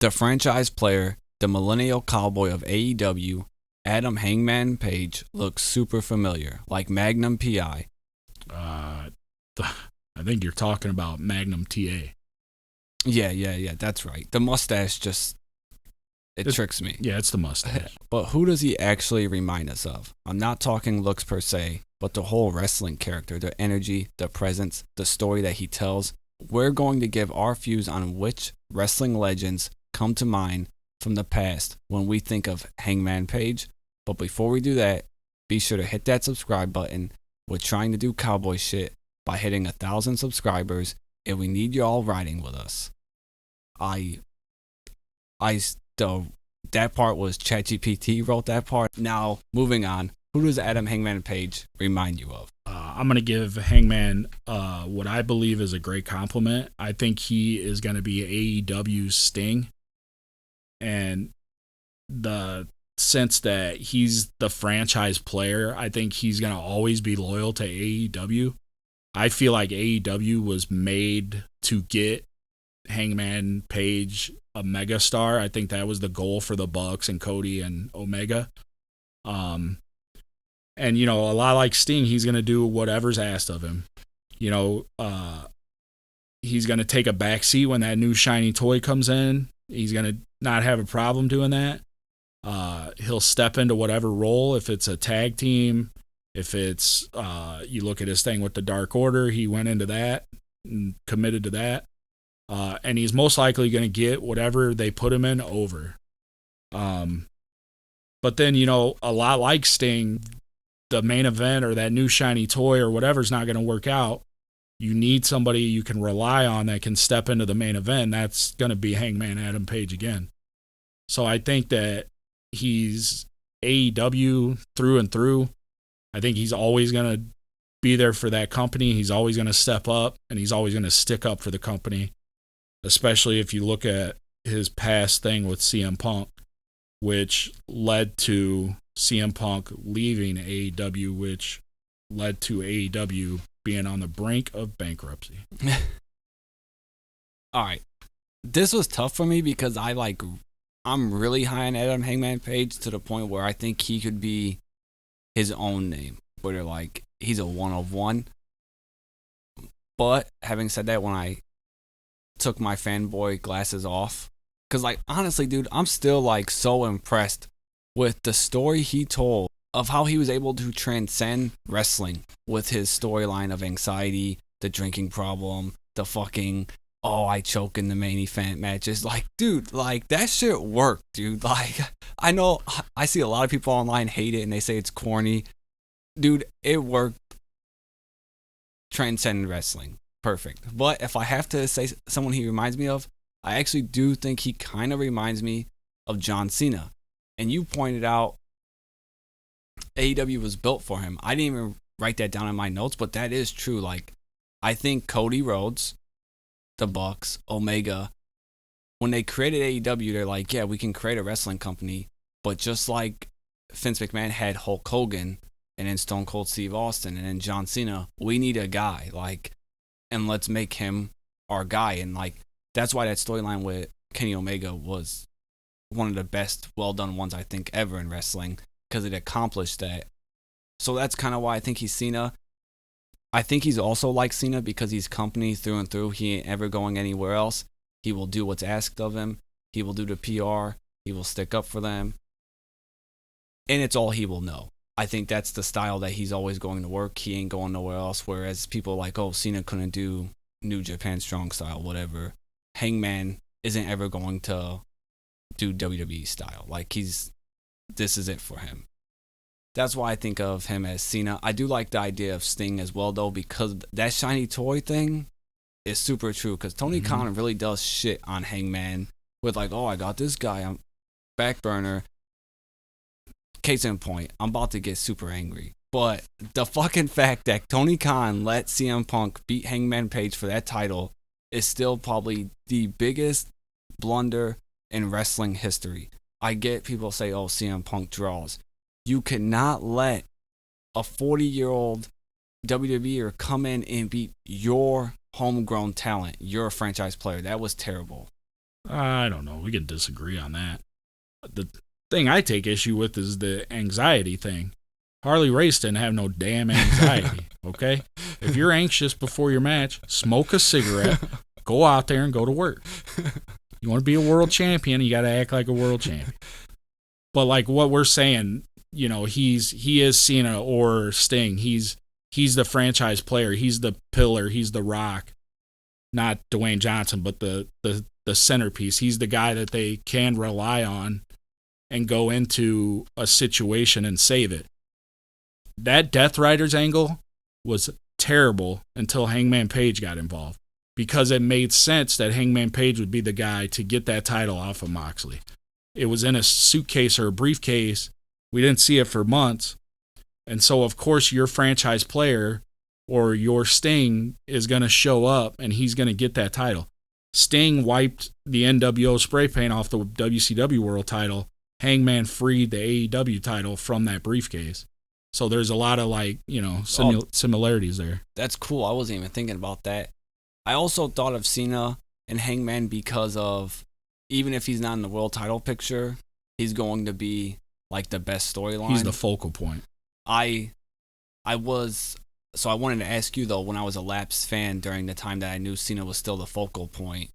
The franchise player, the millennial cowboy of AEW, Adam Hangman Page, looks super familiar, like Magnum PI. I think you're talking about Magnum TA. Yeah, that's right. The mustache it tricks me. Yeah, it's the mustache. But who does he actually remind us of? I'm not talking looks per se, but the whole wrestling character, the energy, the presence, the story that he tells. We're going to give our views on which wrestling legends come to mind from the past when we think of Hangman Page. But before we do that, be sure to hit that subscribe button. We're trying to do cowboy shit by hitting 1,000 subscribers, and we need you all riding with us. That part was ChatGPT wrote that part. Now, moving on. Who does Adam Hangman Page remind you of? I'm going to give Hangman what I believe is a great compliment. I think he is going to be AEW's Sting. And the sense that he's the franchise player, I think he's going to always be loyal to AEW. I feel like AEW was made to get Hangman Page a megastar. I think that was the goal for the Bucks and Cody and Omega. And, a lot like Sting, he's going to do whatever's asked of him. He's going to take a backseat when that new shiny toy comes in. He's going to not have a problem doing that. He'll step into whatever role. If it's a tag team, if it's, you look at his thing with the Dark Order, he went into that and committed to that. And he's most likely going to get whatever they put him in over. But then, a lot like Sting, the main event or that new shiny toy or whatever's not going to work out. You need somebody you can rely on that can step into the main event. That's going to be Hangman Adam Page again. So I think that he's AEW through and through. I think he's always going to be there for that company. He's always going to step up, and he's always going to stick up for the company, especially if you look at his past thing with CM Punk, which led to CM Punk leaving AEW, which led to AEW being on the brink of bankruptcy. All right. This was tough for me because I'm really high on Adam Hangman Page to the point where I think he could be his own name, where he's a one of one. But having said that, when I took my fanboy glasses off, because honestly, dude, I'm still so impressed with the story he told of how he was able to transcend wrestling with his storyline of anxiety, the drinking problem, the fucking, I choke in the main event matches. Dude, that shit worked, dude. I know I see a lot of people online hate it and they say it's corny. Dude, it worked. Transcend wrestling. Perfect. But if I have to say someone he reminds me of, I actually do think he kind of reminds me of John Cena. And you pointed out AEW was built for him. I didn't even write that down in my notes, but that is true. I think Cody Rhodes, the Bucks, Omega, when they created AEW, they're like, yeah, we can create a wrestling company. But just like Vince McMahon had Hulk Hogan and then Stone Cold Steve Austin and then John Cena, we need a guy, and let's make him our guy. And that's why that storyline with Kenny Omega was one of the best well-done ones I think ever in wrestling, because it accomplished that. So that's kind of why I think he's Cena. I think he's also like Cena because he's company through and through. He ain't ever going anywhere else. He will do what's asked of him. He will do the PR. He will stick up for them. And it's all he will know. I think that's the style that he's always going to work. He ain't going nowhere else. Whereas people Cena couldn't do New Japan Strong style, whatever. Hangman isn't ever going to do WWE style. This is it for him. That's why I think of him as Cena. I do like the idea of Sting as well, though, because that shiny toy thing is super true. Because Tony Khan really does shit on Hangman with I got this guy on back burner. Case in point, I'm about to get super angry. But the fucking fact that Tony Khan let CM Punk beat Hangman Page for that title is still probably the biggest blunder in wrestling history. I get people say, CM Punk draws. You cannot let a 40-year-old WWEer come in and beat your homegrown talent, your franchise player. That was terrible. I don't know. We can disagree on that. The thing I take issue with is the anxiety thing. Harley Race didn't have no damn anxiety, okay? If you're anxious before your match, smoke a cigarette, go out there and go to work. You want to be a world champion, you got to act like a world champion. But like what we're saying, you know, he is Cena or Sting. He's the franchise player. He's the pillar. He's the rock. Not Dwayne Johnson, but the centerpiece. He's the guy that they can rely on and go into a situation and save it. That Death Riders angle was terrible until Hangman Page got involved, because it made sense that Hangman Page would be the guy to get that title off of Moxley. It was in a suitcase or a briefcase. We didn't see it for months. And so, of course, your franchise player or your Sting is going to show up and he's going to get that title. Sting wiped the NWO spray paint off the WCW World title. Hangman freed the AEW title from that briefcase. So there's a lot of similarities there. That's cool. I wasn't even thinking about that. I also thought of Cena and Hangman because of, even if he's not in the world title picture, he's going to be like the best storyline. He's the focal point. I wanted to ask you though, when I was a lapsed fan during the time that I knew Cena was still the focal point,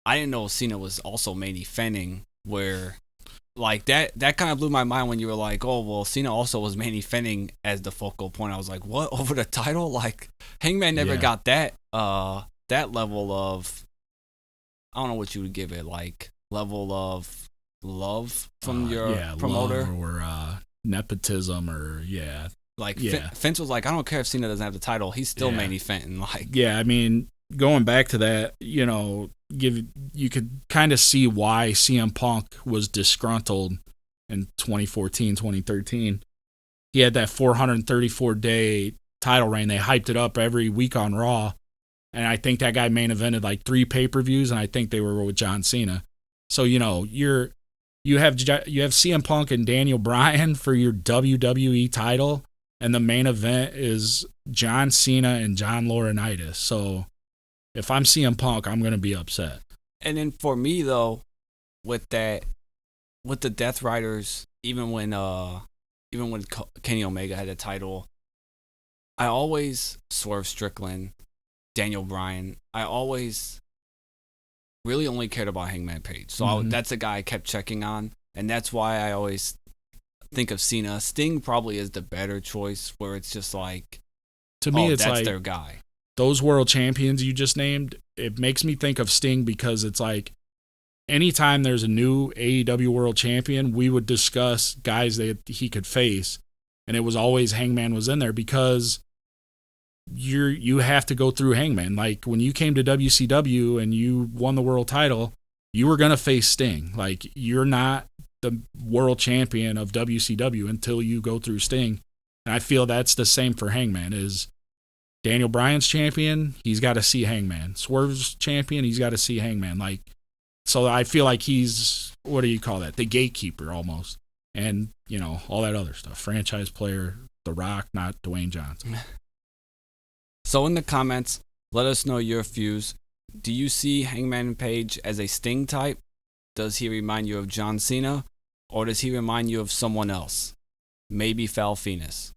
I didn't know Cena was also main eventing, where like that kind of blew my mind when you were like, oh well, Cena also was main eventing as the focal point. I was like, what, over the title? Like Hangman never got that level of, I don't know what you would give it, like level of love from your promoter, or nepotism, or Vince was like, I don't care if Cena doesn't have the title, he's still main eventing. Like, I mean, going back to that, you know, you could kind of see why CM Punk was disgruntled in 2014, 2013. He had that 434-day title reign. They hyped it up every week on Raw, and I think that guy main evented like 3 pay-per-views, and I think they were with John Cena. So, you know, you have CM Punk and Daniel Bryan for your WWE title, and the main event is John Cena and John Laurinaitis. So if I'm CM Punk, I'm going to be upset. And then for me, though, with the Death Riders, even when Kenny Omega had a title, I always, Swerve Strickland, Daniel Bryan, I always really only cared about Hangman Page. So that's a guy I kept checking on, and that's why I always think of Cena. Sting probably is the better choice, where it's just like, to me, it's that's like their guy. Those world champions you just named, it makes me think of Sting, because it's like anytime there's a new AEW world champion, we would discuss guys that he could face, and it was always Hangman was in there, because you have to go through Hangman. Like when you came to WCW and you won the world title, you were going to face Sting. Like, you're not the world champion of WCW until you go through Sting. And I feel that's the same for Hangman. Is Daniel Bryan's champion, he's got to see Hangman. Swerve's champion, he's got to see Hangman. Like, so I feel like he's, what do you call that? The gatekeeper almost. And, you know, all that other stuff. Franchise player, The Rock, not Dwayne Johnson. So in the comments, let us know your views. Do you see Hangman Page as a Sting type? Does he remind you of John Cena? Or does he remind you of someone else? Maybe Val Venus.